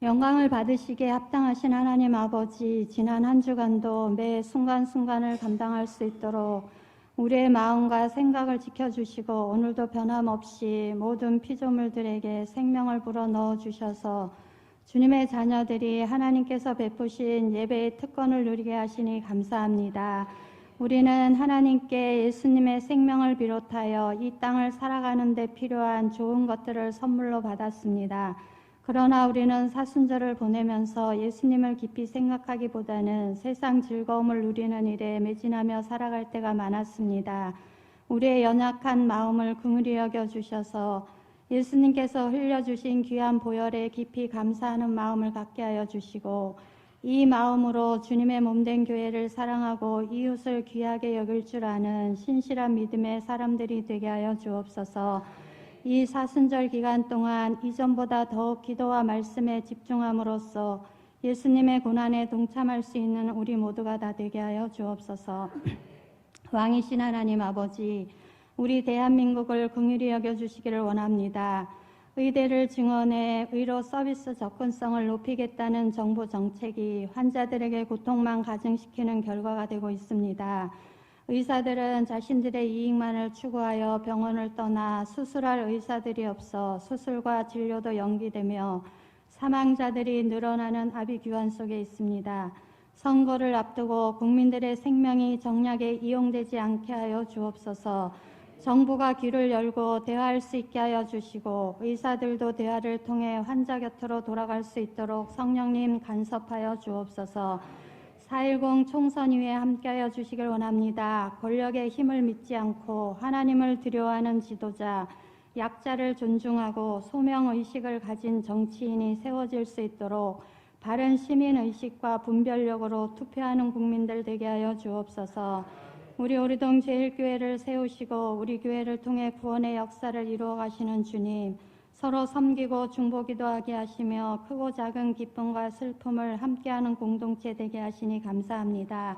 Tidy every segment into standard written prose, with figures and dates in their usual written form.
영광을 받으시기에 합당하신 하나님 아버지, 지난 한 주간도 매 순간순간을 감당할 수 있도록 우리의 마음과 생각을 지켜주시고 오늘도 변함없이 모든 피조물들에게 생명을 불어넣어 주셔서 주님의 자녀들이 하나님께서 베푸신 예배의 특권을 누리게 하시니 감사합니다. 우리는 하나님께 예수님의 생명을 비롯하여 이 땅을 살아가는 데 필요한 좋은 것들을 선물로 받았습니다. 그러나 우리는 사순절을 보내면서 예수님을 깊이 생각하기보다는 세상 즐거움을 누리는 일에 매진하며 살아갈 때가 많았습니다. 우리의 연약한 마음을 긍휼히 여겨주셔서 예수님께서 흘려주신 귀한 보혈에 깊이 감사하는 마음을 갖게 하여 주시고 이 마음으로 주님의 몸된 교회를 사랑하고 이웃을 귀하게 여길 줄 아는 신실한 믿음의 사람들이 되게 하여 주옵소서. 이 사순절 기간 동안 이전보다 더욱 기도와 말씀에 집중함으로써 예수님의 고난에 동참할 수 있는 우리 모두가 다 되게 하여 주옵소서. 왕이신 하나님 아버지, 우리 대한민국을 긍휼히 여겨주시기를 원합니다. 의대를 증원해 의료 서비스 접근성을 높이겠다는 정부 정책이 환자들에게 고통만 가중시키는 결과가 되고 있습니다. 의사들은 자신들의 이익만을 추구하여 병원을 떠나 수술할 의사들이 없어 수술과 진료도 연기되며 사망자들이 늘어나는 아비규환 속에 있습니다. 선거를 앞두고 국민들의 생명이 정략에 이용되지 않게 하여 주옵소서. 정부가 귀를 열고 대화할 수 있게 하여 주시고 의사들도 대화를 통해 환자 곁으로 돌아갈 수 있도록 성령님 간섭하여 주옵소서. 4.10 총선 이후에 함께하여 주시길 원합니다. 권력의 힘을 믿지 않고 하나님을 두려워하는 지도자, 약자를 존중하고 소명의식을 가진 정치인이 세워질 수 있도록 바른 시민의식과 분별력으로 투표하는 국민들 되게 하여 주옵소서. 우리 오리동 제일교회를 세우시고 우리 교회를 통해 구원의 역사를 이루어 가시는 주님, 서로 섬기고 중보기도하게 하시며 크고 작은 기쁨과 슬픔을 함께하는 공동체 되게 하시니 감사합니다.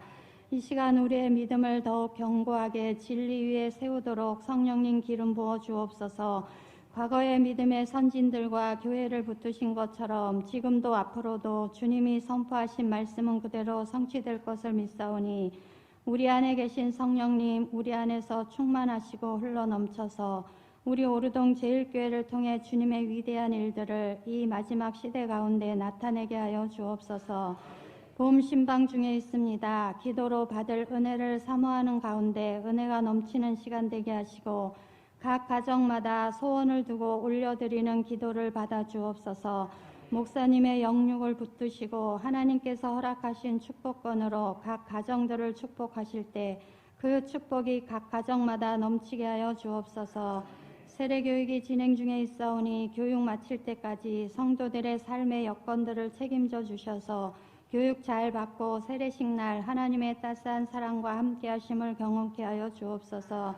이 시간 우리의 믿음을 더욱 견고하게 진리 위에 세우도록 성령님 기름 부어 주옵소서. 과거의 믿음의 선진들과 교회를 붙드신 것처럼 지금도 앞으로도 주님이 선포하신 말씀은 그대로 성취될 것을 믿사오니 우리 안에 계신 성령님, 우리 안에서 충만하시고 흘러넘쳐서 우리 오르동 제일교회를 통해 주님의 위대한 일들을 이 마지막 시대 가운데 나타내게 하여 주옵소서. 봄 신방 중에 있습니다. 기도로 받을 은혜를 사모하는 가운데 은혜가 넘치는 시간 되게 하시고 각 가정마다 소원을 두고 올려드리는 기도를 받아 주옵소서. 목사님의 영육을 붙드시고 하나님께서 허락하신 축복권으로 각 가정들을 축복하실 때 그 축복이 각 가정마다 넘치게 하여 주옵소서. 세례교육이 진행 중에 있사오니 교육 마칠 때까지 성도들의 삶의 여건들을 책임져 주셔서 교육 잘 받고 세례식 날 하나님의 따스한 사랑과 함께 하심을 경험케 하여 주옵소서.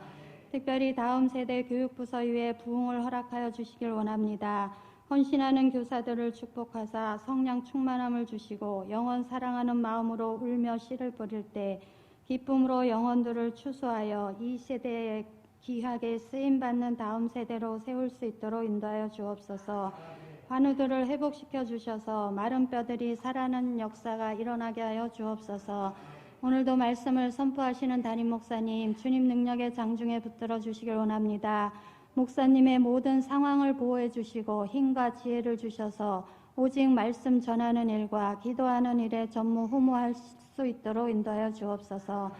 특별히 다음 세대 교육부서 위에 부흥을 허락하여 주시길 원합니다. 헌신하는 교사들을 축복하사 성령 충만함을 주시고 영원 사랑하는 마음으로 울며 씨를 뿌릴 때 기쁨으로 영혼들을 추수하여 이 세대에 귀하게 쓰임받는 다음 세대로 세울 수 있도록 인도하여 주옵소서. 환우들을 회복시켜 주셔서 마른 뼈들이 살아나는 역사가 일어나게 하여 주옵소서. 오늘도 말씀을 선포하시는 담임 목사님, 주님 능력의 장중에 붙들어 주시길 원합니다. 목사님의 모든 상황을 보호해 주시고 힘과 지혜를 주셔서 오직 말씀 전하는 일과 기도하는 일에 전무후무할 수 있도록 인도하여 주옵소서.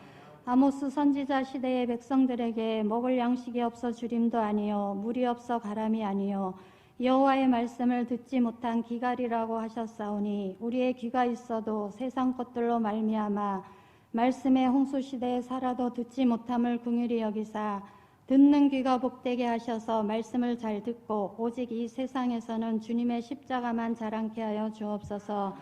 아모스 선지자 시대의 백성들에게 먹을 양식이 없어 주림도 아니요 물이 없어 가람이 아니요 여호와의 말씀을 듣지 못한 기갈이라고 하셨사오니 우리의 귀가 있어도 세상 것들로 말미암아 말씀의 홍수 시대에 살아도 듣지 못함을 긍휼히 여기사 듣는 귀가 복되게 하셔서 말씀을 잘 듣고 오직 이 세상에서는 주님의 십자가만 자랑케 하여 주옵소서.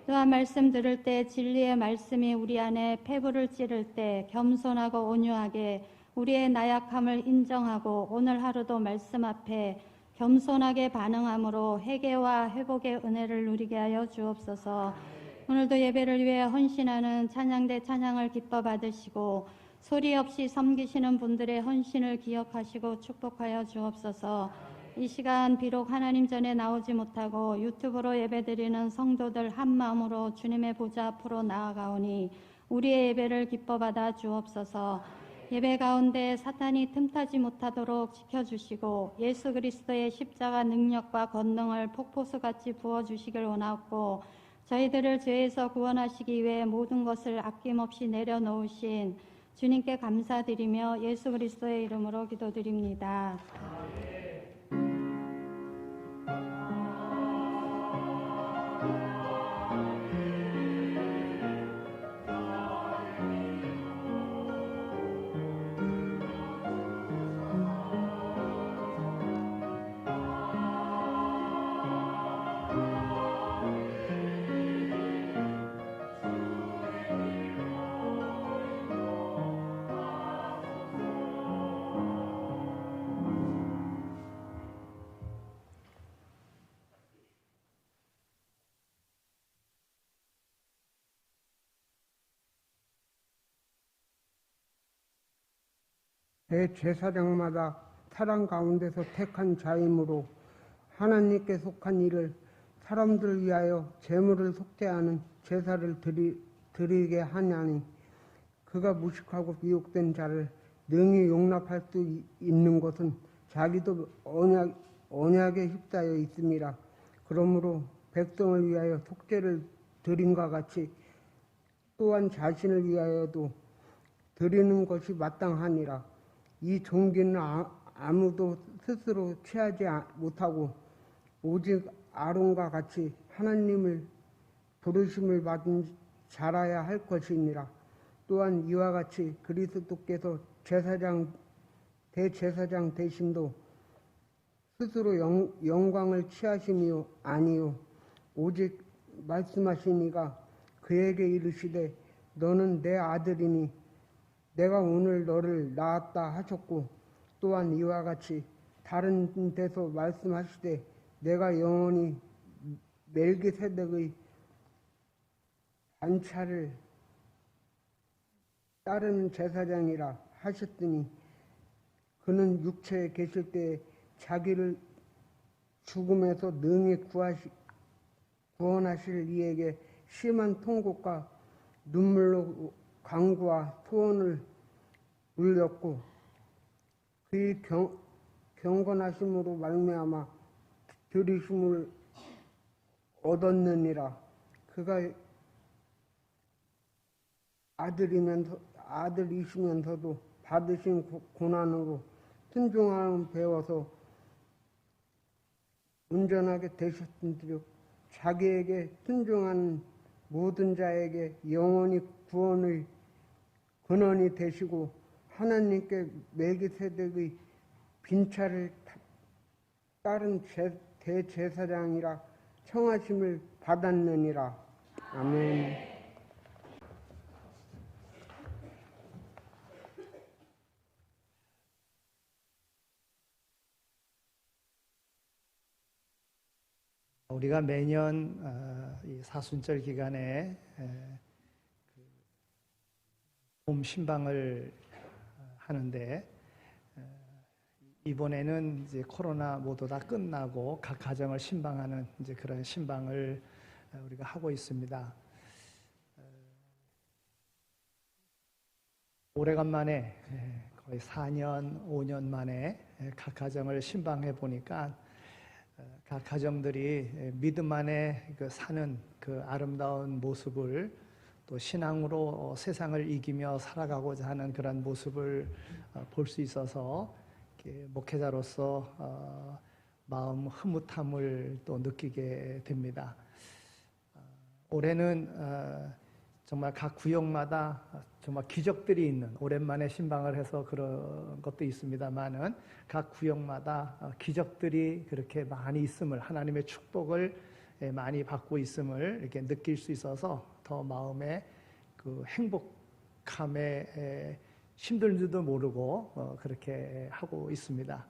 또한 말씀 들을 때 진리의 말씀이 우리 안에 폐부를 찌를 때 겸손하고 온유하게 우리의 나약함을 인정하고 오늘 하루도 말씀 앞에 겸손하게 반응함으로 회개와 회복의 은혜를 누리게 하여 주옵소서. 오늘도 예배를 위해 헌신하는 찬양대 찬양을 기뻐 받으시고 소리 없이 섬기시는 분들의 헌신을 기억하시고 축복하여 주옵소서. 이 시간 비록 하나님 전에 나오지 못하고 유튜브로 예배드리는 성도들 한 마음으로 주님의 보좌 앞으로 나아가오니 우리의 예배를 기뻐 받아 주옵소서. 예배 가운데 사탄이 틈타지 못하도록 지켜주시고 예수 그리스도의 십자가 능력과 권능을 폭포수같이 부어주시길 원하옵고, 저희들을 죄에서 구원하시기 위해 모든 것을 아낌없이 내려놓으신 주님께 감사드리며 예수 그리스도의 이름으로 기도드립니다. 대제사장마다 사람 가운데서 택한 자이므로 하나님께 속한 이를 사람들을 위하여 제물을 속죄하는 제사를 드리게 하냐니, 그가 무식하고 미혹된 자를 능히 용납할 수 있는 것은 자기도 언약에 휩싸여 있음이라. 그러므로 백성을 위하여 속죄를 드림과 같이 또한 자신을 위하여도 드리는 것이 마땅하니라. 이 종기는 아무도 스스로 취하지 못하고 오직 아론과 같이 하나님을 부르심을 받은 자라야 할 것이니라. 또한 이와 같이 그리스도께서 대제사장 되심도 스스로 영광을 취하심이 아니요 오직 말씀하시니가 그에게 이르시되 너는 내 아들이니 내가 오늘 너를 낳았다 하셨고, 또한 이와 같이 다른 데서 말씀하시되 내가 영원히 멜기세덱의 반차를 따르는 제사장이라 하셨으니, 그는 육체에 계실 때 자기를 죽음에서 능히 구원하실 이에게 심한 통곡과 눈물로 간구와 소원을 울렸고, 그의 경건하심으로 말미암아 들이심을 얻었느니라. 그가 아들이시면서도 받으신 고난으로 순종함을 배워서 온전하게 되셨은즉 자기에게 순종하는 모든 자에게 영원히 구원의 근원이 되시고 하나님께 멜기세덱의 빈차를 따른 대제사장이라 청하심을 받았느니라. 아멘. 우리가 매년 이 사순절 기간에 봄 신방을 하는데, 이번에는 이제 코로나 모두 다 끝나고 각 가정을 신방하는 이제 그런 신방을 우리가 하고 있습니다. 오래간만에 거의 4년, 5년 만에 각 가정을 신방해 보니까 각 가정들이 믿음 안에 사는 그 아름다운 모습을, 또 신앙으로 세상을 이기며 살아가고자 하는 그런 모습을 볼 수 있어서 목회자로서 마음 흐뭇함을 또 느끼게 됩니다. 올해는 정말 각 구역마다 정말 기적들이 있는, 오랜만에 신방을 해서 그런 것도 있습니다만은 각 구역마다 기적들이 그렇게 많이 있음을, 하나님의 축복을 많이 받고 있음을 이렇게 느낄 수 있어서 더 마음에 그 행복함에 힘들지도 모르고 그렇게 하고 있습니다.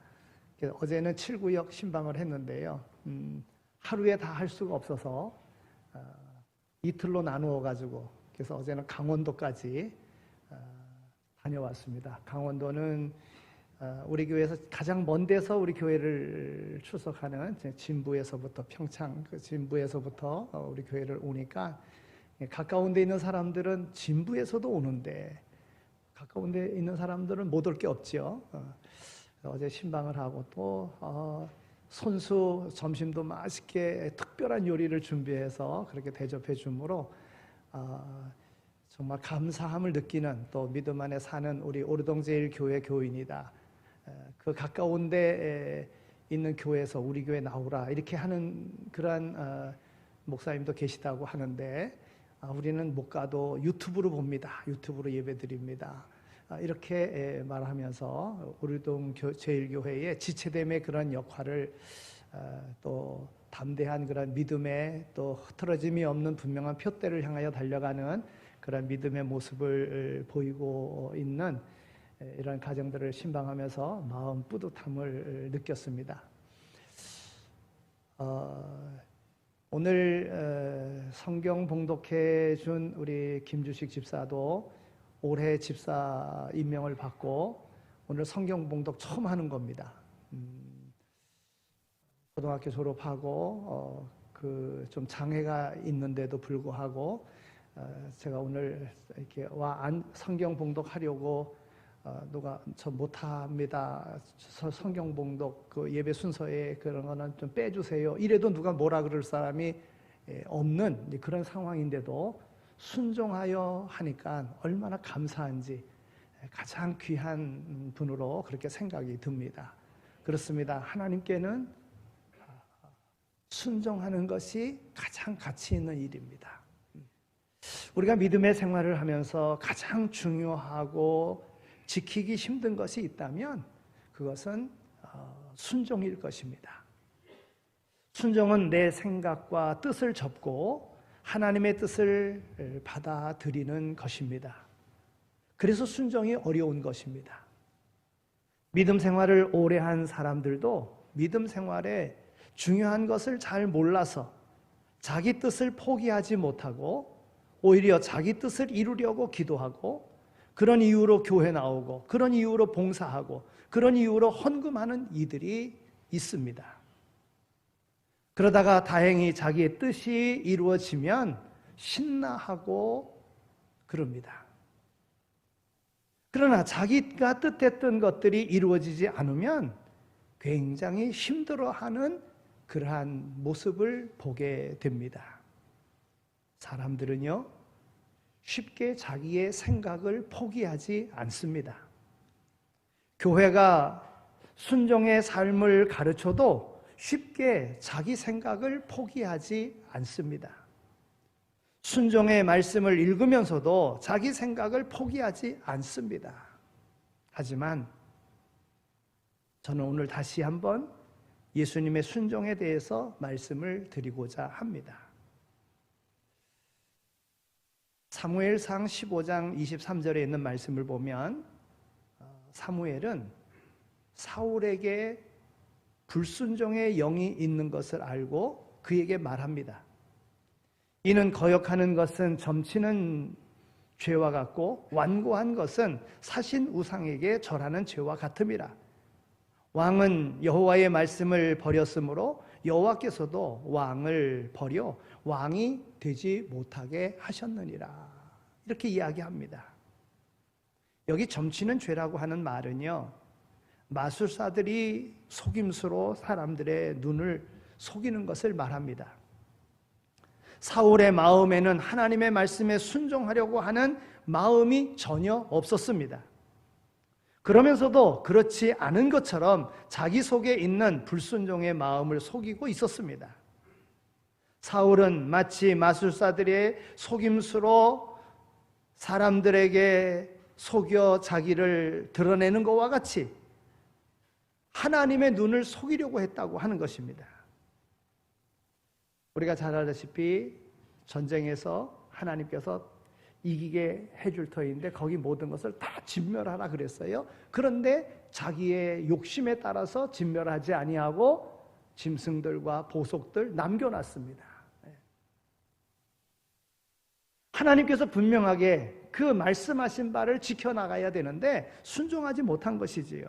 어제는 7구역 신방을 했는데요. 하루에 다 할 수가 없어서 이틀로 나누어 가지고, 그래서 어제는 강원도까지 다녀왔습니다. 강원도는 우리 교회에서 가장 먼 데서 우리 교회를 출석하는 진부에서부터 평창 그 진부에서부터 우리 교회를 오니까 가까운 데 있는 사람들은 진부에서도 오는데 가까운 데 있는 사람들은 못 올 게 없죠. 어제 신방을 하고 또 손수 점심도 맛있게 특별한 요리를 준비해서 그렇게 대접해 주므로 정말 감사함을 느끼는 또 믿음 안에 사는 우리 오르동제일교회 교인이다. 그 가까운 데 있는 교회에서 우리 교회 나오라 이렇게 하는 그러한 목사님도 계시다고 하는데 우리는 못 가도 유튜브로 봅니다. 유튜브로 예배드립니다. 이렇게 말하면서 오르동 제일교회의 지체됨의 그런 역할을 또 담대한 그런 믿음의 또 흐트러짐이 없는 분명한 표대를 향하여 달려가는 그런 믿음의 모습을 보이고 있는 이런 가정들을 신방하면서 마음 뿌듯함을 느꼈습니다. 오늘 성경 봉독해 준 우리 김주식 집사도 올해 집사 임명을 받고 오늘 성경 봉독 처음 하는 겁니다. 고등학교 졸업하고 그 좀 장애가 있는데도 불구하고 제가 오늘 이렇게 성경 봉독하려고 누가 저 못합니다. 성경 봉독 그 예배 순서에 그런 거는 좀 빼주세요. 이래도 누가 뭐라 그럴 사람이 없는 그런 상황인데도 순종하여 하니까 얼마나 감사한지 가장 귀한 분으로 그렇게 생각이 듭니다. 그렇습니다. 하나님께는 순종하는 것이 가장 가치 있는 일입니다. 우리가 믿음의 생활을 하면서 가장 중요하고 지키기 힘든 것이 있다면 그것은 순종일 것입니다. 순종은 내 생각과 뜻을 접고 하나님의 뜻을 받아들이는 것입니다. 그래서 순종이 어려운 것입니다. 믿음 생활을 오래 한 사람들도 믿음 생활에 중요한 것을 잘 몰라서 자기 뜻을 포기하지 못하고 오히려 자기 뜻을 이루려고 기도하고 그런 이유로 교회 나오고 그런 이유로 봉사하고 그런 이유로 헌금하는 이들이 있습니다. 그러다가 다행히 자기의 뜻이 이루어지면 신나하고 그럽니다. 그러나 자기가 뜻했던 것들이 이루어지지 않으면 굉장히 힘들어하는 그러한 모습을 보게 됩니다. 사람들은요, 쉽게 자기의 생각을 포기하지 않습니다. 교회가 순종의 삶을 가르쳐도 쉽게 자기 생각을 포기하지 않습니다. 순종의 말씀을 읽으면서도 자기 생각을 포기하지 않습니다. 하지만 저는 오늘 다시 한번 예수님의 순종에 대해서 말씀을 드리고자 합니다. 사무엘상 15장 23절에 있는 말씀을 보면 사무엘은 사울에게 불순종의 영이 있는 것을 알고 그에게 말합니다. 이는 거역하는 것은 점치는 죄와 같고 완고한 것은 사신 우상에게 절하는 죄와 같음이라. 왕은 여호와의 말씀을 버렸으므로 여호와께서도 왕을 버려 왕이 되지 못하게 하셨느니라. 이렇게 이야기합니다. 여기 점치는 죄라고 하는 말은요, 마술사들이 속임수로 사람들의 눈을 속이는 것을 말합니다. 사울의 마음에는 하나님의 말씀에 순종하려고 하는 마음이 전혀 없었습니다. 그러면서도 그렇지 않은 것처럼 자기 속에 있는 불순종의 마음을 속이고 있었습니다. 사울은 마치 마술사들의 속임수로 사람들에게 속여 자기를 드러내는 것과 같이 하나님의 눈을 속이려고 했다고 하는 것입니다. 우리가 잘 알다시피 전쟁에서 하나님께서 이기게 해줄 터인데 거기 모든 것을 다 진멸하라 그랬어요. 그런데 자기의 욕심에 따라서 진멸하지 아니하고 짐승들과 보석들 남겨놨습니다. 하나님께서 분명하게 그 말씀하신 바를 지켜나가야 되는데 순종하지 못한 것이지요.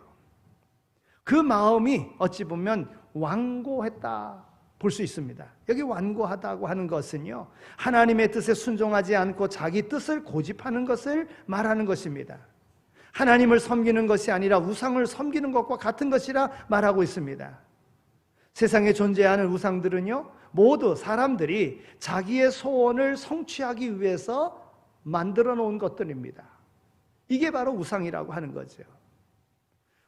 그 마음이 어찌 보면 완고했다 볼 수 있습니다. 여기 완고하다고 하는 것은요, 하나님의 뜻에 순종하지 않고 자기 뜻을 고집하는 것을 말하는 것입니다. 하나님을 섬기는 것이 아니라 우상을 섬기는 것과 같은 것이라 말하고 있습니다. 세상에 존재하는 우상들은요, 모두 사람들이 자기의 소원을 성취하기 위해서 만들어 놓은 것들입니다. 이게 바로 우상이라고 하는 거죠.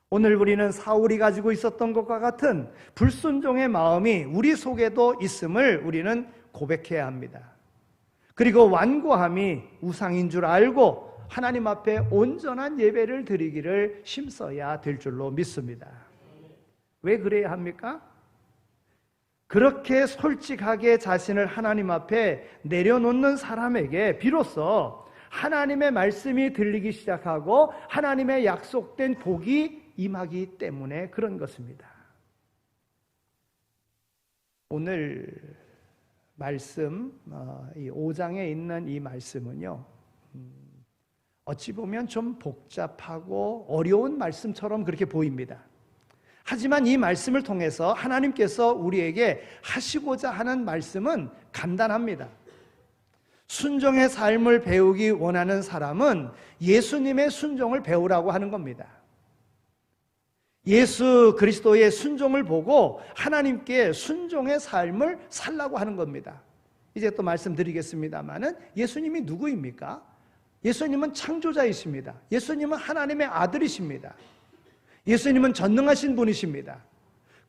오늘 우리는 사울이 가지고 있었던 것과 같은 불순종의 마음이 우리 속에도 있음을 우리는 고백해야 합니다. 그리고 완고함이 우상인 줄 알고 하나님 앞에 온전한 예배를 드리기를 힘써야 될 줄로 믿습니다. 왜 그래야 합니까? 그렇게 솔직하게 자신을 하나님 앞에 내려놓는 사람에게 비로소 하나님의 말씀이 들리기 시작하고 하나님의 약속된 복이 임하기 때문에 그런 것입니다. 오늘 말씀, 이 5장에 있는 이 말씀은요, 어찌 보면 좀 복잡하고 어려운 말씀처럼 그렇게 보입니다. 하지만 이 말씀을 통해서 하나님께서 우리에게 하시고자 하는 말씀은 간단합니다. 순종의 삶을 배우기 원하는 사람은 예수님의 순종을 배우라고 하는 겁니다. 예수 그리스도의 순종을 보고 하나님께 순종의 삶을 살라고 하는 겁니다. 이제 또 말씀드리겠습니다마는 예수님이 누구입니까? 예수님은 창조자이십니다. 예수님은 하나님의 아들이십니다. 예수님은 전능하신 분이십니다.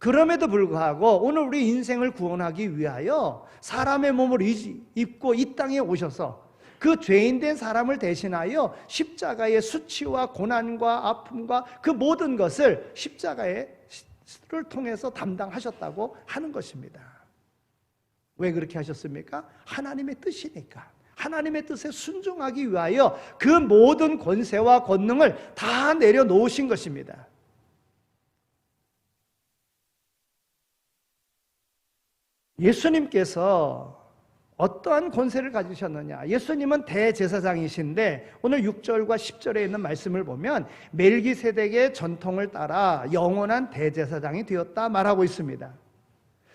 그럼에도 불구하고 오늘 우리 인생을 구원하기 위하여 사람의 몸을 입고 이 땅에 오셔서 그 죄인된 사람을 대신하여 십자가의 수치와 고난과 아픔과 그 모든 것을 십자가를 통해서 담당하셨다고 하는 것입니다. 왜 그렇게 하셨습니까? 하나님의 뜻이니까. 하나님의 뜻에 순종하기 위하여 그 모든 권세와 권능을 다 내려놓으신 것입니다. 예수님께서 어떠한 권세를 가지셨느냐? 예수님은 대제사장이신데 오늘 6절과 10절에 있는 말씀을 보면 멜기세덱의 전통을 따라 영원한 대제사장이 되었다 말하고 있습니다.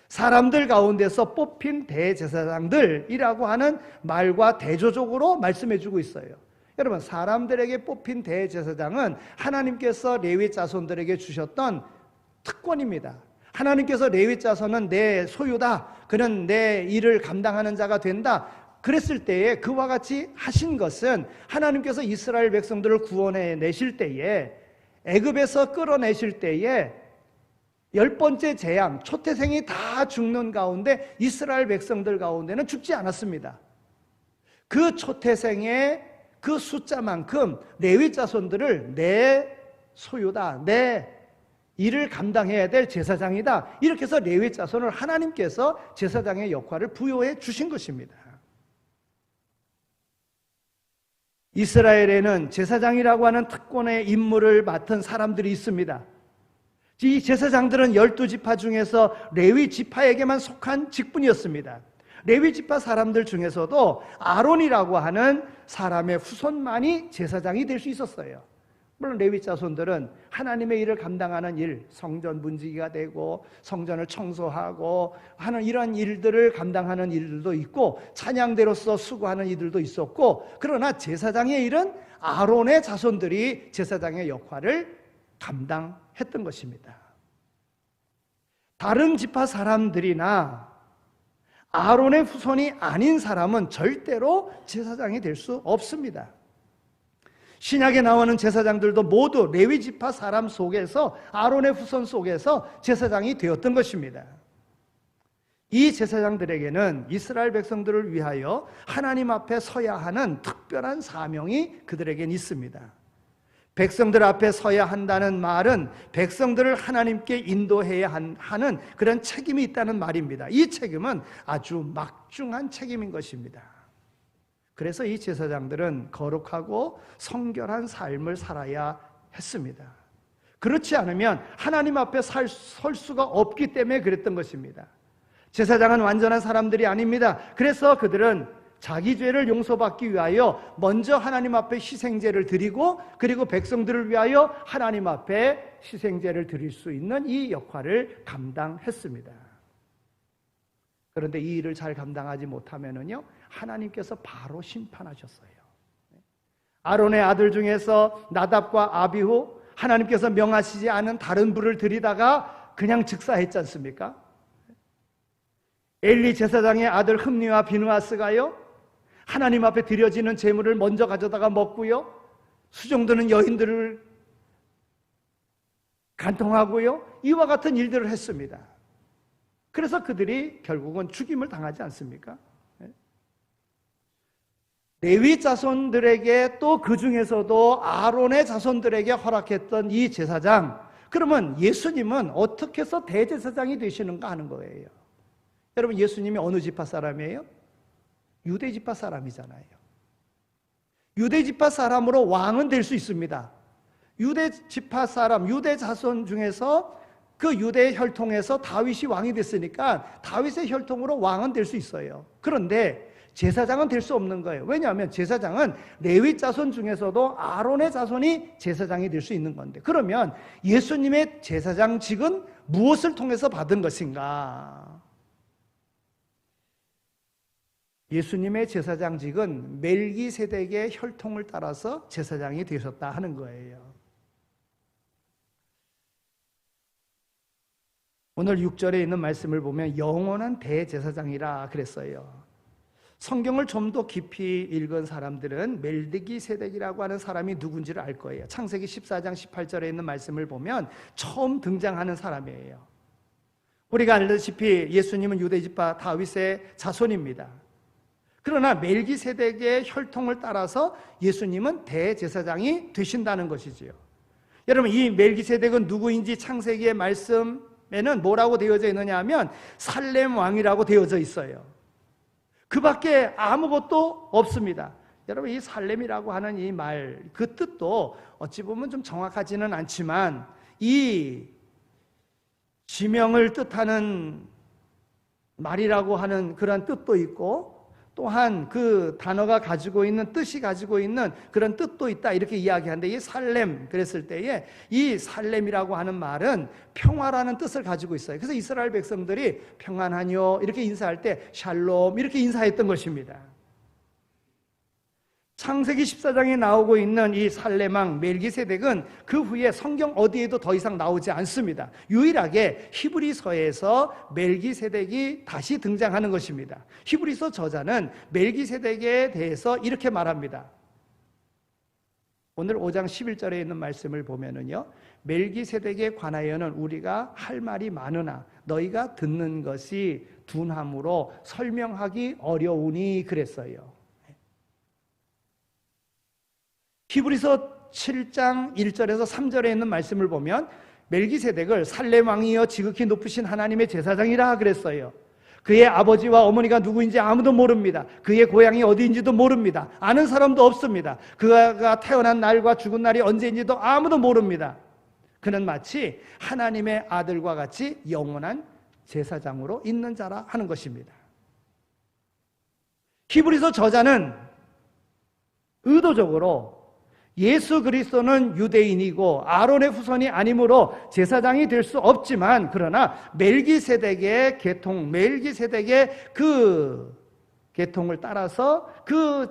사람들 가운데서 뽑힌 대제사장들이라고 하는 말과 대조적으로 말씀해 주고 있어요. 여러분, 사람들에게 뽑힌 대제사장은 하나님께서 레위 자손들에게 주셨던 특권입니다. 하나님께서 레위 자손은 내 소유다, 그는 내 일을 감당하는 자가 된다 그랬을 때에 그와 같이 하신 것은 하나님께서 이스라엘 백성들을 구원해 내실 때에, 애굽에서 끌어내실 때에 10번째 재앙, 초태생이 다 죽는 가운데 이스라엘 백성들 가운데는 죽지 않았습니다. 그 초태생의 그 숫자만큼 레위 자손들을 내 소유다, 내 일을 감당해야 될 제사장이다, 이렇게 해서 레위 자손을 하나님께서 제사장의 역할을 부여해 주신 것입니다. 이스라엘에는 제사장이라고 하는 특권의 임무를 맡은 사람들이 있습니다. 이 제사장들은 12지파 중에서 레위 지파에게만 속한 직분이었습니다. 레위 지파 사람들 중에서도 아론이라고 하는 사람의 후손만이 제사장이 될 수 있었어요. 물론 레위 자손들은 하나님의 일을 감당하는 일, 성전 문지기가 되고 성전을 청소하고 하는 이런 일들을 감당하는 일들도 있고 찬양대로서 수고하는 일들도 있었고, 그러나 제사장의 일은 아론의 자손들이 제사장의 역할을 감당했던 것입니다. 다른 지파 사람들이나 아론의 후손이 아닌 사람은 절대로 제사장이 될 수 없습니다. 신약에 나오는 제사장들도 모두 레위 지파 사람 속에서, 아론의 후손 속에서 제사장이 되었던 것입니다. 이 제사장들에게는 이스라엘 백성들을 위하여 하나님 앞에 서야 하는 특별한 사명이 그들에겐 있습니다. 백성들 앞에 서야 한다는 말은 백성들을 하나님께 인도해야 하는 그런 책임이 있다는 말입니다. 이 책임은 아주 막중한 책임인 것입니다. 그래서 이 제사장들은 거룩하고 성결한 삶을 살아야 했습니다. 그렇지 않으면 하나님 앞에 설 수가 없기 때문에 그랬던 것입니다. 제사장은 완전한 사람들이 아닙니다. 그래서 그들은 자기 죄를 용서받기 위하여 먼저 하나님 앞에 희생제를 드리고 그리고 백성들을 위하여 하나님 앞에 희생제를 드릴 수 있는 이 역할을 감당했습니다. 그런데 이 일을 잘 감당하지 못하면은요, 하나님께서 바로 심판하셨어요. 아론의 아들 중에서 나답과 아비후, 하나님께서 명하시지 않은 다른 불을 들이다가 그냥 즉사했지 않습니까? 엘리 제사장의 아들 흠니와 비느하스가요, 하나님 앞에 드려지는 제물을 먼저 가져다가 먹고요, 수종드는 여인들을 간통하고요, 이와 같은 일들을 했습니다. 그래서 그들이 결국은 죽임을 당하지 않습니까? 레위 자손들에게 또 그 중에서도 아론의 자손들에게 허락했던 이 제사장, 그러면 예수님은 어떻게 해서 대제사장이 되시는가 하는 거예요. 여러분, 예수님이 어느 지파 사람이에요? 유대 지파 사람이잖아요. 유대 지파 사람으로 왕은 될 수 있습니다. 유대 지파 사람, 유대 자손 중에서 그 유대의 혈통에서 다윗이 왕이 됐으니까 다윗의 혈통으로 왕은 될 수 있어요. 그런데 제사장은 될 수 없는 거예요. 왜냐하면 제사장은 레위 자손 중에서도 아론의 자손이 제사장이 될 수 있는 건데, 그러면 예수님의 제사장직은 무엇을 통해서 받은 것인가? 예수님의 제사장직은 멜기세덱의 혈통을 따라서 제사장이 되셨다 하는 거예요. 오늘 6절에 있는 말씀을 보면 영원한 대제사장이라 그랬어요. 성경을 좀 더 깊이 읽은 사람들은 멜기세덱이라고 하는 사람이 누군지를 알 거예요. 창세기 14장 18절에 있는 말씀을 보면 처음 등장하는 사람이에요. 우리가 알다시피 예수님은 유대지파 다윗의 자손입니다. 그러나 멜기세덱의 혈통을 따라서 예수님은 대제사장이 되신다는 것이지요. 여러분, 이 멜기세덱은 누구인지 창세기의 말씀에는 뭐라고 되어져 있느냐 하면 살렘 왕이라고 되어져 있어요. 그 밖에 아무것도 없습니다. 여러분, 이 살렘이라고 하는 이 말, 그 뜻도 어찌 보면 좀 정확하지는 않지만 이 지명을 뜻하는 말이라고 하는 그런 뜻도 있고, 또한 그 단어가 가지고 있는 뜻이 가지고 있는 그런 뜻도 있다, 이렇게 이야기하는데, 이 살렘 그랬을 때에 이 살렘이라고 하는 말은 평화라는 뜻을 가지고 있어요. 그래서 이스라엘 백성들이 평안하뇨 이렇게 인사할 때 샬롬 이렇게 인사했던 것입니다. 창세기 14장에 나오고 있는 이 살렘왕 멜기세덱은 그 후에 성경 어디에도 더 이상 나오지 않습니다. 유일하게 히브리서에서 멜기세덱이 다시 등장하는 것입니다. 히브리서 저자는 멜기세덱에 대해서 이렇게 말합니다. 오늘 5장 11절에 있는 말씀을 보면은요, 멜기세덱에 관하여는 우리가 할 말이 많으나 너희가 듣는 것이 둔함으로 설명하기 어려우니 그랬어요. 히브리서 7장 1절에서 3절에 있는 말씀을 보면 멜기세덱을 살렘 왕이여 지극히 높으신 하나님의 제사장이라 그랬어요. 그의 아버지와 어머니가 누구인지 아무도 모릅니다. 그의 고향이 어디인지도 모릅니다. 아는 사람도 없습니다. 그가 태어난 날과 죽은 날이 언제인지도 아무도 모릅니다. 그는 마치 하나님의 아들과 같이 영원한 제사장으로 있는 자라 하는 것입니다. 히브리서 저자는 의도적으로 예수 그리스도는 유대인이고 아론의 후손이 아니므로 제사장이 될 수 없지만, 그러나 멜기세덱의 계통, 멜기세덱의 그 계통을 따라서 그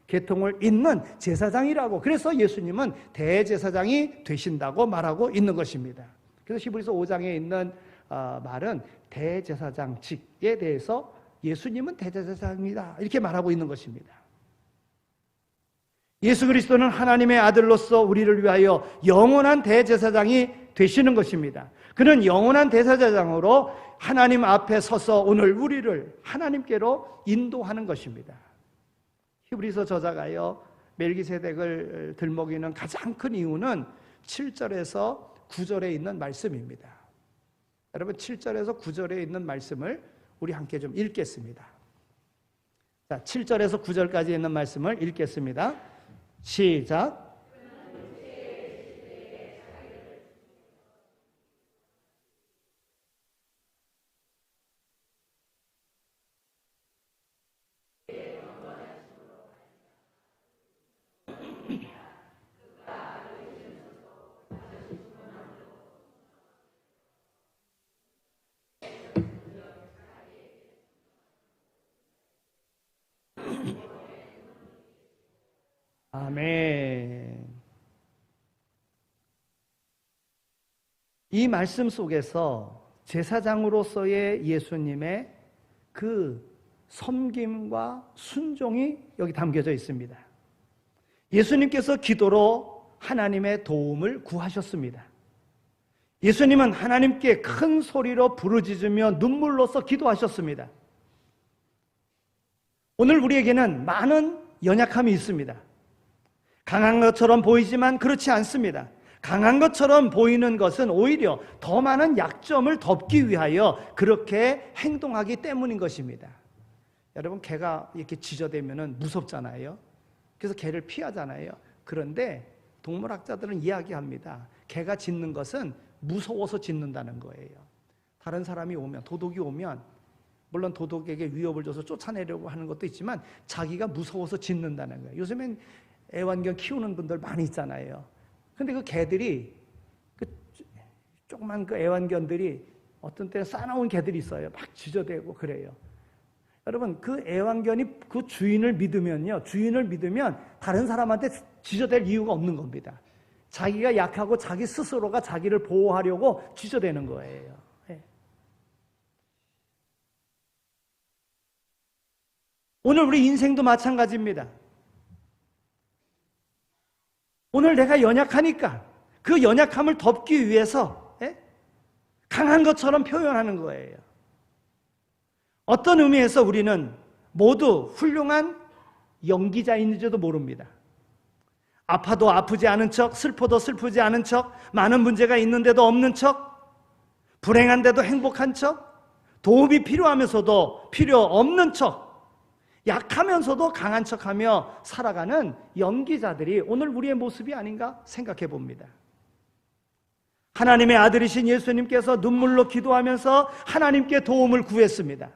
계통을 잇는 제사장이라고, 그래서 예수님은 대제사장이 되신다고 말하고 있는 것입니다. 그래서 히브리서 5장에 있는 말은 대제사장직에 대해서 예수님은 대제사장이다 이렇게 말하고 있는 것입니다. 예수 그리스도는 하나님의 아들로서 우리를 위하여 영원한 대제사장이 되시는 것입니다. 그는 영원한 대제사장으로 하나님 앞에 서서 오늘 우리를 하나님께로 인도하는 것입니다. 히브리서 저자가요, 멜기세덱을 들먹이는 가장 큰 이유는 7절에서 9절에 있는 말씀입니다. 여러분, 7절에서 9절에 있는 말씀을 우리 함께 좀 읽겠습니다. 자, 7절에서 9절까지 있는 말씀을 읽겠습니다. 시작. 아멘. 이 말씀 속에서 제사장으로서의 예수님의 그 섬김과 순종이 여기 담겨져 있습니다. 예수님께서 기도로 하나님의 도움을 구하셨습니다. 예수님은 하나님께 큰 소리로 부르짖으며 눈물로써 기도하셨습니다. 오늘 우리에게는 많은 연약함이 있습니다. 강한 것처럼 보이지만 그렇지 않습니다. 강한 것처럼 보이는 것은 오히려 더 많은 약점을 덮기 위하여 그렇게 행동하기 때문인 것입니다. 여러분, 개가 이렇게 짖어대면 무섭잖아요. 그래서 개를 피하잖아요. 그런데 동물학자들은 이야기합니다. 개가 짖는 것은 무서워서 짖는다는 거예요. 다른 사람이 오면, 도둑이 오면, 물론 도둑에게 위협을 줘서 쫓아내려고 하는 것도 있지만 자기가 무서워서 짖는다는 거예요. 요즘엔 애완견 키우는 분들 많이 있잖아요. 근데 그 개들이, 조그만 그 애완견들이 어떤 때는 싸나운 개들이 있어요. 막 짖어대고 그래요. 여러분, 그 애완견이 그 주인을 믿으면요, 주인을 믿으면 다른 사람한테 짖어댈 이유가 없는 겁니다. 자기가 약하고 자기 스스로가 자기를 보호하려고 짖어대는 거예요. 네. 오늘 우리 인생도 마찬가지입니다. 오늘 내가 연약하니까 그 연약함을 덮기 위해서 강한 것처럼 표현하는 거예요. 어떤 의미에서 우리는 모두 훌륭한 연기자인지도 모릅니다. 아파도 아프지 않은 척, 슬퍼도 슬프지 않은 척, 많은 문제가 있는데도 없는 척, 불행한데도 행복한 척, 도움이 필요하면서도 필요 없는 척, 약하면서도 강한 척하며 살아가는 연기자들이 오늘 우리의 모습이 아닌가 생각해 봅니다. 하나님의 아들이신 예수님께서 눈물로 기도하면서 하나님께 도움을 구했습니다.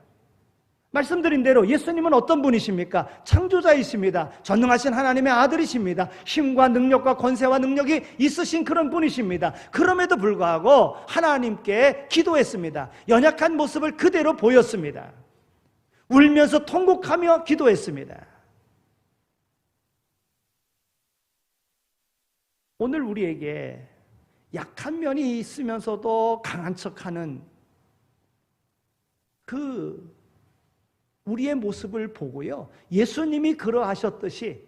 말씀드린 대로 예수님은 어떤 분이십니까? 창조자이십니다. 전능하신 하나님의 아들이십니다. 힘과 능력과 권세와 능력이 있으신 그런 분이십니다. 그럼에도 불구하고 하나님께 기도했습니다. 연약한 모습을 그대로 보였습니다. 울면서 통곡하며 기도했습니다. 오늘 우리에게 약한 면이 있으면서도 강한 척하는 그 우리의 모습을 보고요, 예수님이 그러하셨듯이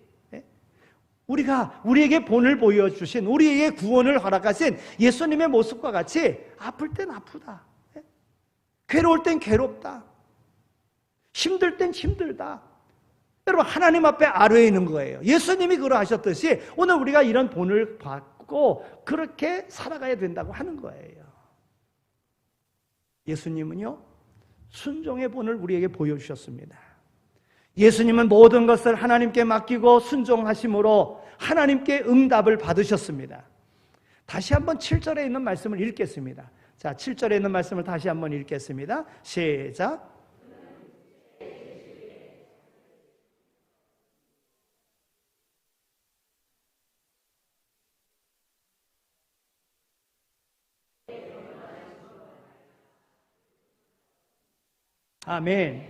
우리에게 본을 보여주신, 우리에게 구원을 허락하신 예수님의 모습과 같이 아플 땐 아프다, 괴로울 땐 괴롭다, 힘들 땐 힘들다. 여러분, 하나님 앞에 아뢰어 있는 거예요. 예수님이 그러하셨듯이 오늘 우리가 이런 본을 받고 그렇게 살아가야 된다고 하는 거예요. 예수님은요, 순종의 본을 우리에게 보여주셨습니다. 예수님은 모든 것을 하나님께 맡기고 순종하심으로 하나님께 응답을 받으셨습니다. 다시 한번 7절에 있는 말씀을 읽겠습니다. 자, 7절에 있는 말씀을 다시 한번 읽겠습니다. 시작. 아멘.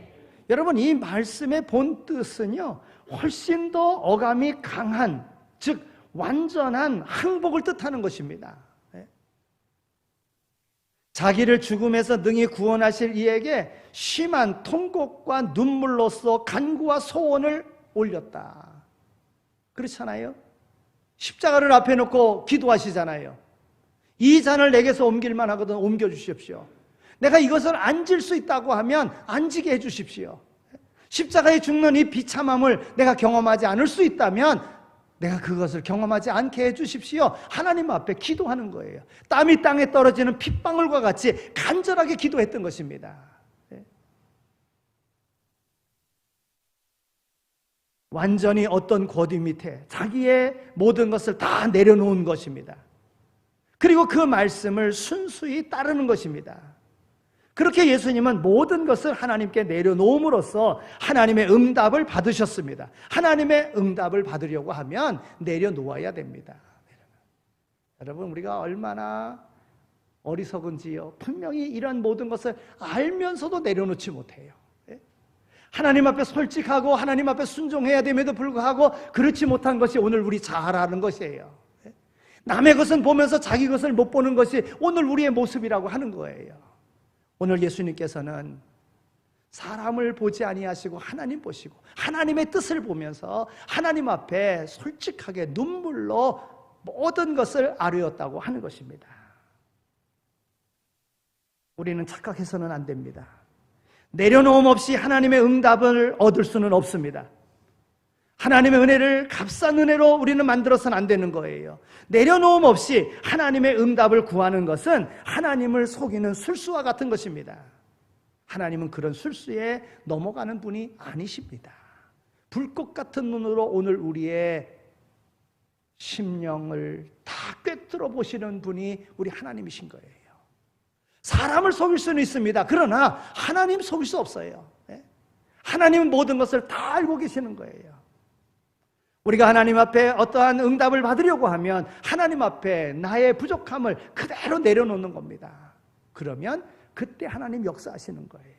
여러분, 이 말씀의 본 뜻은요, 훨씬 더 어감이 강한, 즉 완전한 항복을 뜻하는 것입니다. 자기를 죽음에서 능히 구원하실 이에게 심한 통곡과 눈물로써 간구와 소원을 올렸다. 그렇잖아요? 십자가를 앞에 놓고 기도하시잖아요. 이 잔을 내게서 옮길만 하거든 옮겨주십시오. 내가 이것을 안 질 수 있다고 하면 안 지게 해주십시오. 십자가에 죽는 이 비참함을 내가 경험하지 않을 수 있다면 내가 그것을 경험하지 않게 해주십시오. 하나님 앞에 기도하는 거예요. 땀이 땅에 떨어지는 핏방울과 같이 간절하게 기도했던 것입니다. 완전히 어떤 고디 밑에 자기의 모든 것을 다 내려놓은 것입니다. 그리고 그 말씀을 순수히 따르는 것입니다. 그렇게 예수님은 모든 것을 하나님께 내려놓음으로써 하나님의 응답을 받으셨습니다. 하나님의 응답을 받으려고 하면 내려놓아야 됩니다. 여러분, 우리가 얼마나 어리석은지요. 분명히 이런 모든 것을 알면서도 내려놓지 못해요. 하나님 앞에 솔직하고 하나님 앞에 순종해야 됨에도 불구하고 그렇지 못한 것이 오늘 우리 자아라는 것이에요. 남의 것은 보면서 자기 것을 못 보는 것이 오늘 우리의 모습이라고 하는 거예요. 오늘 예수님께서는 사람을 보지 아니하시고 하나님 보시고 하나님의 뜻을 보면서 하나님 앞에 솔직하게 눈물로 모든 것을 아뢰었다고 하는 것입니다. 우리는 착각해서는 안 됩니다. 내려놓음 없이 하나님의 응답을 얻을 수는 없습니다. 하나님의 은혜를 값싼 은혜로 우리는 만들어서는 안 되는 거예요. 내려놓음 없이 하나님의 응답을 구하는 것은 하나님을 속이는 술수와 같은 것입니다. 하나님은 그런 술수에 넘어가는 분이 아니십니다. 불꽃 같은 눈으로 오늘 우리의 심령을 다 꿰뚫어 보시는 분이 우리 하나님이신 거예요. 사람을 속일 수는 있습니다. 그러나 하나님 속일 수 없어요. 하나님은 모든 것을 다 알고 계시는 거예요. 우리가 하나님 앞에 어떠한 응답을 받으려고 하면 하나님 앞에 나의 부족함을 그대로 내려놓는 겁니다. 그러면 그때 하나님 역사하시는 거예요.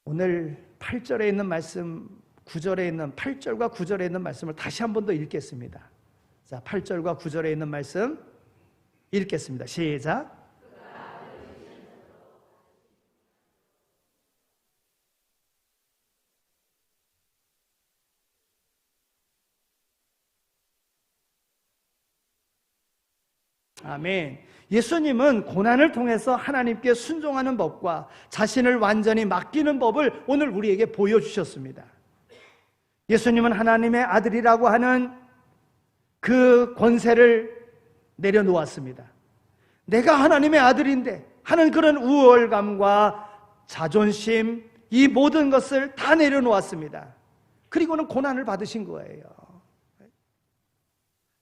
오늘 8절에 있는 말씀, 9절에 있는 8절과 9절에 있는 말씀을 다시 한 번 더 읽겠습니다. 자, 8절과 9절에 있는 말씀 읽겠습니다. 시작. 아멘. 예수님은 고난을 통해서 하나님께 순종하는 법과 자신을 완전히 맡기는 법을 오늘 우리에게 보여주셨습니다. 예수님은 하나님의 아들이라고 하는 그 권세를 내려놓았습니다. 내가 하나님의 아들인데 하는 그런 우월감과 자존심, 이 모든 것을 다 내려놓았습니다. 그리고는 고난을 받으신 거예요.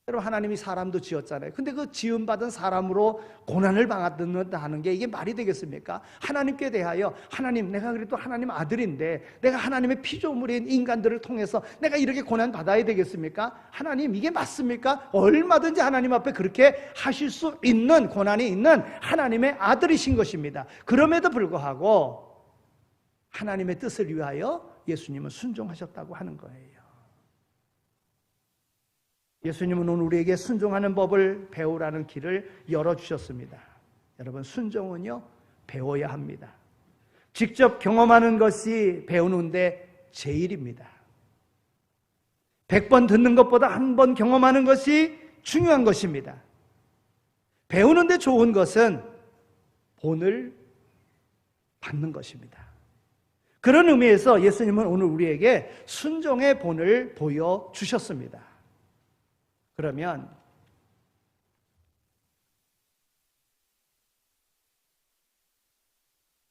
여러분, 하나님이 사람도 지었잖아요. 근데 그 지음받은 사람으로 고난을 받는다는 게 이게 말이 되겠습니까? 하나님께 대하여 하나님, 내가 그래도 하나님 아들인데 내가 하나님의 피조물인 인간들을 통해서 내가 이렇게 고난 받아야 되겠습니까? 하나님, 이게 맞습니까? 얼마든지 하나님 앞에 그렇게 하실 수 있는 고난이 있는 하나님의 아들이신 것입니다. 그럼에도 불구하고 하나님의 뜻을 위하여 예수님은 순종하셨다고 하는 거예요. 예수님은 오늘 우리에게 순종하는 법을 배우라는 길을 열어주셨습니다. 여러분, 순종은요, 배워야 합니다. 직접 경험하는 것이 배우는데 제일입니다. 100번 듣는 것보다 한 번 경험하는 것이 중요한 것입니다. 배우는데 좋은 것은 본을 받는 것입니다. 그런 의미에서 예수님은 오늘 우리에게 순종의 본을 보여주셨습니다. 그러면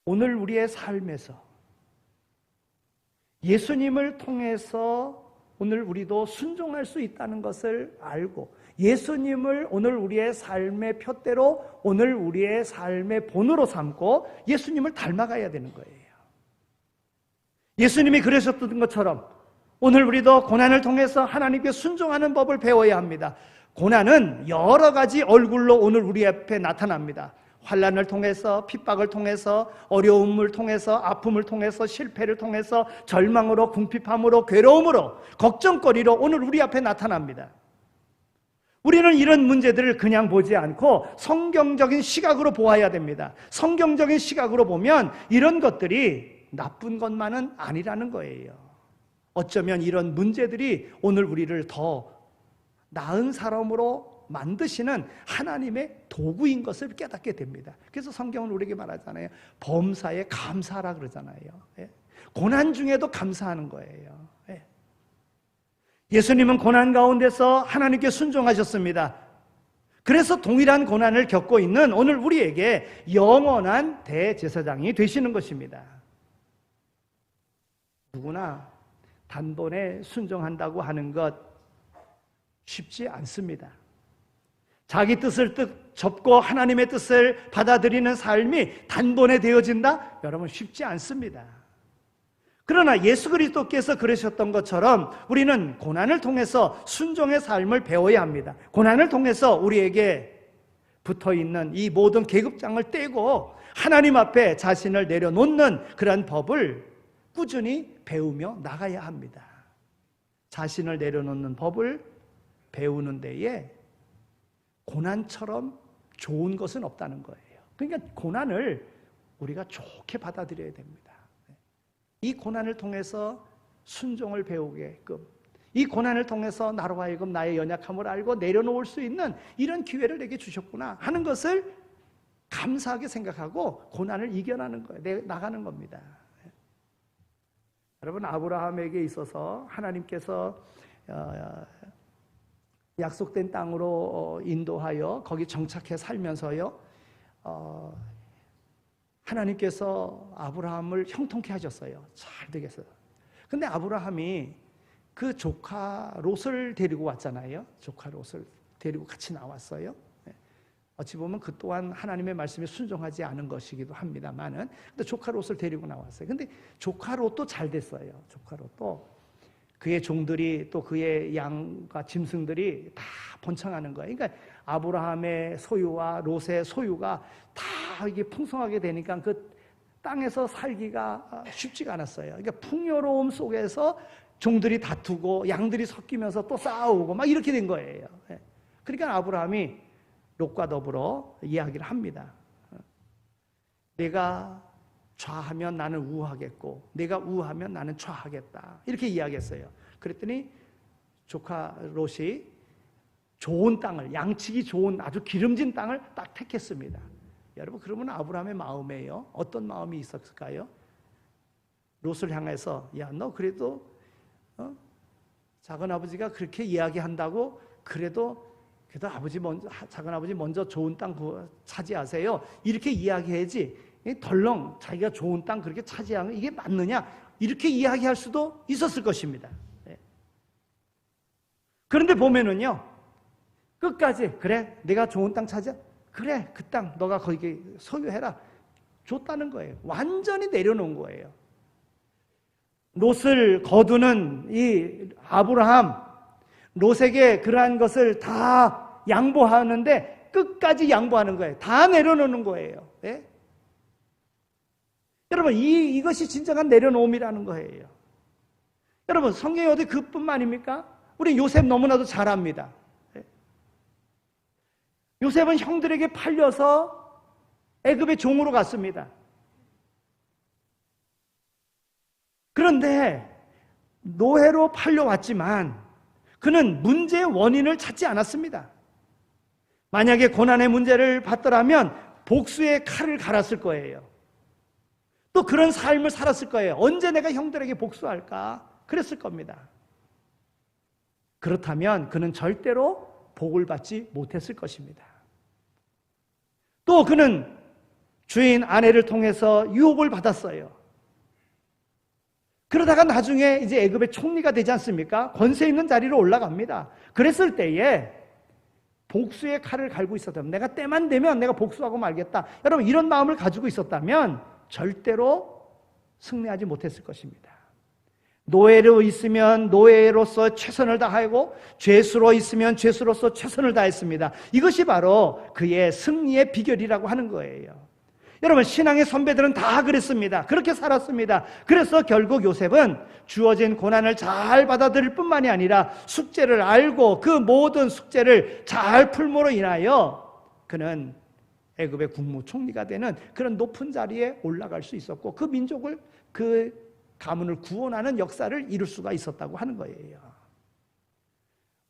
오늘 우리의 삶에서 예수님을 통해서 오늘 우리도 순종할 수 있다는 것을 알고 예수님을 오늘 우리의 삶의 표대로 오늘 우리의 삶의 본으로 삼고 예수님을 닮아가야 되는 거예요. 예수님이 그러셨던 것처럼 오늘 우리도 고난을 통해서 하나님께 순종하는 법을 배워야 합니다. 고난은 여러 가지 얼굴로 오늘 우리 앞에 나타납니다. 환난을 통해서, 핍박을 통해서, 어려움을 통해서, 아픔을 통해서, 실패를 통해서, 절망으로, 궁핍함으로, 괴로움으로, 걱정거리로 오늘 우리 앞에 나타납니다. 우리는 이런 문제들을 그냥 보지 않고 성경적인 시각으로 보아야 됩니다. 성경적인 시각으로 보면 이런 것들이 나쁜 것만은 아니라는 거예요. 어쩌면 이런 문제들이 오늘 우리를 더 나은 사람으로 만드시는 하나님의 도구인 것을 깨닫게 됩니다. 그래서 성경은 우리에게 말하잖아요. 범사에 감사하라 그러잖아요. 고난 중에도 감사하는 거예요. 예수님은 고난 가운데서 하나님께 순종하셨습니다. 그래서 동일한 고난을 겪고 있는 오늘 우리에게 영원한 대제사장이 되시는 것입니다. 누구나 단번에 순종한다고 하는 것 쉽지 않습니다. 자기 뜻을 접고 하나님의 뜻을 받아들이는 삶이 단번에 되어진다? 여러분, 쉽지 않습니다. 그러나 예수 그리스도께서 그러셨던 것처럼 우리는 고난을 통해서 순종의 삶을 배워야 합니다. 고난을 통해서 우리에게 붙어 있는 이 모든 계급장을 떼고 하나님 앞에 자신을 내려놓는 그런 법을 꾸준히 배우며 나가야 합니다. 자신을 내려놓는 법을 배우는 데에 고난처럼 좋은 것은 없다는 거예요. 그러니까 고난을 우리가 좋게 받아들여야 됩니다. 이 고난을 통해서 순종을 배우게끔, 이 고난을 통해서 나로 하여금 나의 연약함을 알고 내려놓을 수 있는 이런 기회를 내게 주셨구나 하는 것을 감사하게 생각하고 고난을 이겨나가는 거예요. 나가는 겁니다. 여러분, 아브라함에게 있어서 하나님께서 약속된 땅으로 인도하여 거기 정착해 살면서요, 하나님께서 아브라함을 형통케 하셨어요. 잘 되겠어요. 근데 아브라함이 그 조카 롯을 데리고 왔잖아요. 조카 롯을 데리고 같이 나왔어요. 어찌 보면 그 또한 하나님의 말씀에 순종하지 않은 것이기도 합니다만은, 근데 조카 롯을 데리고 나왔어요. 근데 조카 롯도 잘 됐어요. 조카 롯도 그의 종들이 또 그의 양과 짐승들이 다 번창하는 거예요. 그러니까 아브라함의 소유와 롯의 소유가 다 이게 풍성하게 되니까 그 땅에서 살기가 쉽지가 않았어요. 그러니까 풍요로움 속에서 종들이 다투고 양들이 섞이면서 또 싸우고 막 이렇게 된 거예요. 그러니까 아브라함이 롯과 더불어 이야기를 합니다. 내가 좌하면 나는 우하겠고 내가 우하면 나는 좌하겠다, 이렇게 이야기했어요. 그랬더니 조카 롯이 좋은 땅을, 양치기 좋은 아주 기름진 땅을 딱 택했습니다. 여러분, 그러면 아브라함의 마음에요, 어떤 마음이 있었을까요? 롯을 향해서, 야, 너 그래도 작은 아버지가 그렇게 이야기한다고 그래도 아버지 먼저, 작은 아버지 먼저 좋은 땅 차지하세요, 이렇게 이야기해야지 덜렁 자기가 좋은 땅 그렇게 차지하는 이게 맞느냐, 이렇게 이야기할 수도 있었을 것입니다. 그런데 보면은요, 끝까지 그래 내가 좋은 땅 차지하, 그래 그 땅 너가 거기 소유해라, 줬다는 거예요. 완전히 내려놓은 거예요. 롯을 거두는 이 아브라함, 롯에게 그러한 것을 다 양보하는데 끝까지 양보하는 거예요. 다 내려놓는 거예요. 네? 여러분, 이것이 진정한 내려놓음이라는 거예요. 여러분, 성경이 어디 그뿐만입니까? 우리 요셉 너무나도 잘 압니다. 네? 요셉은 형들에게 팔려서 애굽의 종으로 갔습니다. 그런데 노예로 팔려왔지만 그는 문제의 원인을 찾지 않았습니다. 만약에 고난의 문제를 받더라면 복수의 칼을 갈았을 거예요. 또 그런 삶을 살았을 거예요. 언제 내가 형들에게 복수할까? 그랬을 겁니다. 그렇다면 그는 절대로 복을 받지 못했을 것입니다. 또 그는 주인 아내를 통해서 유혹을 받았어요. 그러다가 나중에 이제 애굽의 총리가 되지 않습니까? 권세 있는 자리로 올라갑니다. 그랬을 때에 복수의 칼을 갈고 있었다면, 내가 때만 되면 내가 복수하고 말겠다, 여러분 이런 마음을 가지고 있었다면 절대로 승리하지 못했을 것입니다. 노예로 있으면 노예로서 최선을 다하고 죄수로 있으면 죄수로서 최선을 다했습니다. 이것이 바로 그의 승리의 비결이라고 하는 거예요. 여러분, 신앙의 선배들은 다 그랬습니다. 그렇게 살았습니다. 그래서 결국 요셉은 주어진 고난을 잘 받아들일 뿐만이 아니라 숙제를 알고 그 모든 숙제를 잘 풀므로 인하여 그는 애굽의 국무총리가 되는 그런 높은 자리에 올라갈 수 있었고 그 민족을, 그 가문을 구원하는 역사를 이룰 수가 있었다고 하는 거예요.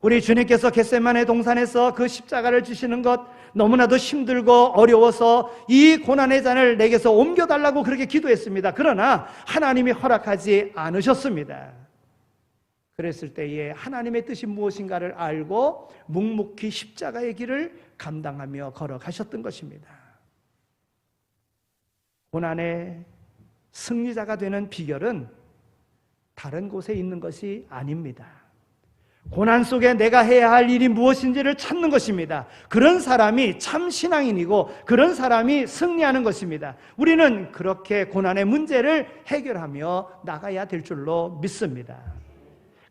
우리 주님께서 겟세마네 동산에서 그 십자가를 지시는 것 너무나도 힘들고 어려워서 이 고난의 잔을 내게서 옮겨달라고 그렇게 기도했습니다. 그러나 하나님이 허락하지 않으셨습니다. 그랬을 때에 하나님의 뜻이 무엇인가를 알고 묵묵히 십자가의 길을 감당하며 걸어가셨던 것입니다. 고난의 승리자가 되는 비결은 다른 곳에 있는 것이 아닙니다. 고난 속에 내가 해야 할 일이 무엇인지를 찾는 것입니다. 그런 사람이 참 신앙인이고 그런 사람이 승리하는 것입니다. 우리는 그렇게 고난의 문제를 해결하며 나가야 될 줄로 믿습니다.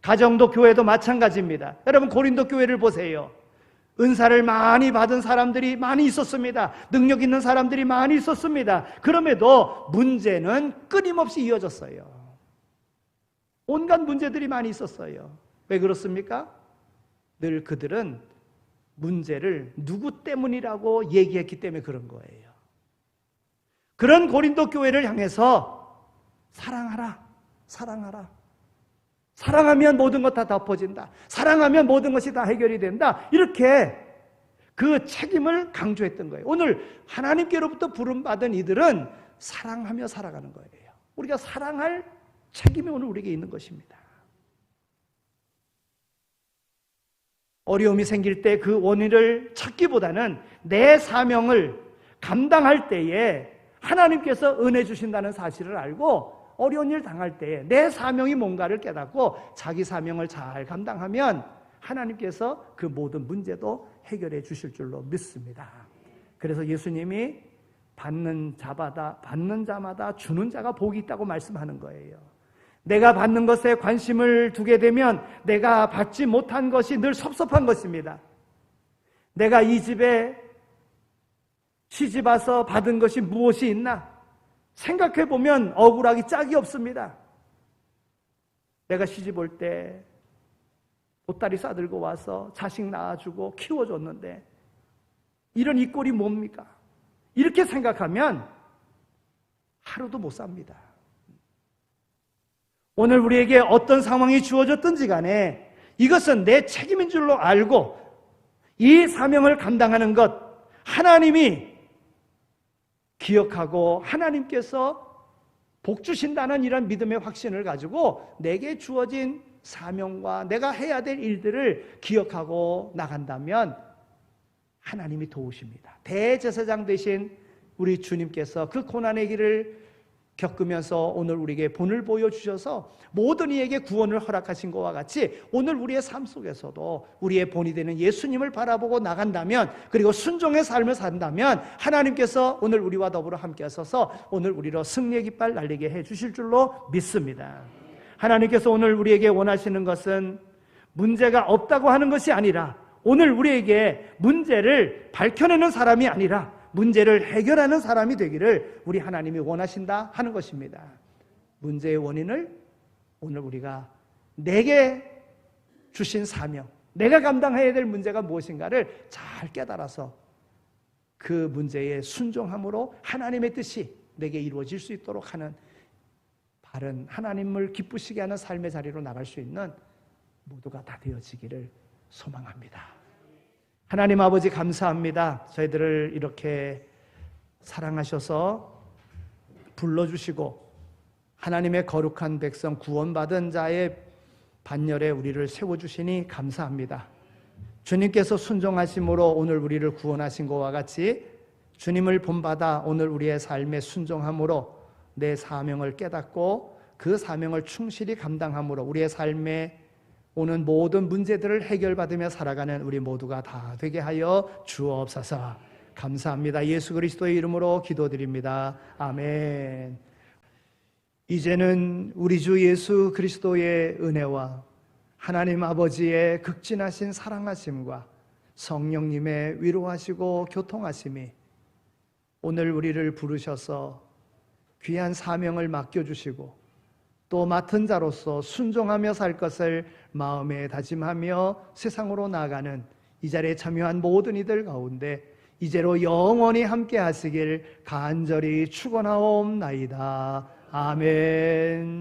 가정도 교회도 마찬가지입니다. 여러분, 고린도 교회를 보세요. 은사를 많이 받은 사람들이 많이 있었습니다. 능력 있는 사람들이 많이 있었습니다. 그럼에도 문제는 끊임없이 이어졌어요. 온갖 문제들이 많이 있었어요. 왜 그렇습니까? 늘 그들은 문제를 누구 때문이라고 얘기했기 때문에 그런 거예요. 그런 고린도 교회를 향해서 사랑하라, 사랑하라. 사랑하면 모든 것 다 덮어진다. 사랑하면 모든 것이 다 해결이 된다. 이렇게 그 책임을 강조했던 거예요. 오늘 하나님께로부터 부름받은 이들은 사랑하며 살아가는 거예요. 우리가 사랑할 책임이 오늘 우리에게 있는 것입니다. 어려움이 생길 때 그 원인을 찾기보다는 내 사명을 감당할 때에 하나님께서 은혜 주신다는 사실을 알고 어려운 일 당할 때에 내 사명이 뭔가를 깨닫고 자기 사명을 잘 감당하면 하나님께서 그 모든 문제도 해결해 주실 줄로 믿습니다. 그래서 예수님이 받는 자마다 주는 자가 복이 있다고 말씀하는 거예요. 내가 받는 것에 관심을 두게 되면 내가 받지 못한 것이 늘 섭섭한 것입니다. 내가 이 집에 시집 와서 받은 것이 무엇이 있나? 생각해보면 억울하기 짝이 없습니다. 내가 시집 올 때 보따리 싸들고 와서 자식 낳아주고 키워줬는데 이런 이 꼴이 뭡니까? 이렇게 생각하면 하루도 못 삽니다. 오늘 우리에게 어떤 상황이 주어졌든지 간에 이것은 내 책임인 줄로 알고 이 사명을 감당하는 것 하나님이 기억하고 하나님께서 복 주신다는 이런 믿음의 확신을 가지고 내게 주어진 사명과 내가 해야 될 일들을 기억하고 나간다면 하나님이 도우십니다. 대제사장 되신 우리 주님께서 그 고난의 길을 겪으면서 오늘 우리에게 본을 보여주셔서 모든 이에게 구원을 허락하신 것과 같이 오늘 우리의 삶 속에서도 우리의 본이 되는 예수님을 바라보고 나간다면 그리고 순종의 삶을 산다면 하나님께서 오늘 우리와 더불어 함께 하셔서 오늘 우리로 승리의 깃발 날리게 해주실 줄로 믿습니다. 하나님께서 오늘 우리에게 원하시는 것은 문제가 없다고 하는 것이 아니라 오늘 우리에게 문제를 밝혀내는 사람이 아니라 문제를 해결하는 사람이 되기를 우리 하나님이 원하신다 하는 것입니다. 문제의 원인을 오늘 우리가 내게 주신 사명, 내가 감당해야 될 문제가 무엇인가를 잘 깨달아서 그 문제에 순종함으로 하나님의 뜻이 내게 이루어질 수 있도록 하는 바른 하나님을 기쁘시게 하는 삶의 자리로 나갈 수 있는 모두가 다 되어지기를 소망합니다. 하나님 아버지 감사합니다. 저희들을 이렇게 사랑하셔서 불러주시고 하나님의 거룩한 백성 구원받은 자의 반열에 우리를 세워주시니 감사합니다. 주님께서 순종하심으로 오늘 우리를 구원하신 것과 같이 주님을 본받아 오늘 우리의 삶에 순종함으로 내 사명을 깨닫고 그 사명을 충실히 감당함으로 우리의 삶에 오는 모든 문제들을 해결받으며 살아가는 우리 모두가 다 되게 하여 주옵소서. 감사합니다. 예수 그리스도의 이름으로 기도드립니다. 아멘. 이제는 우리 주 예수 그리스도의 은혜와 하나님 아버지의 극진하신 사랑하심과 성령님의 위로하시고 교통하심이 오늘 우리를 부르셔서 귀한 사명을 맡겨주시고 또 맡은 자로서 순종하며 살 것을 마음에 다짐하며 세상으로 나아가는 이 자리에 참여한 모든 이들 가운데 이제로 영원히 함께 하시길 간절히 축원하옵나이다. 아멘.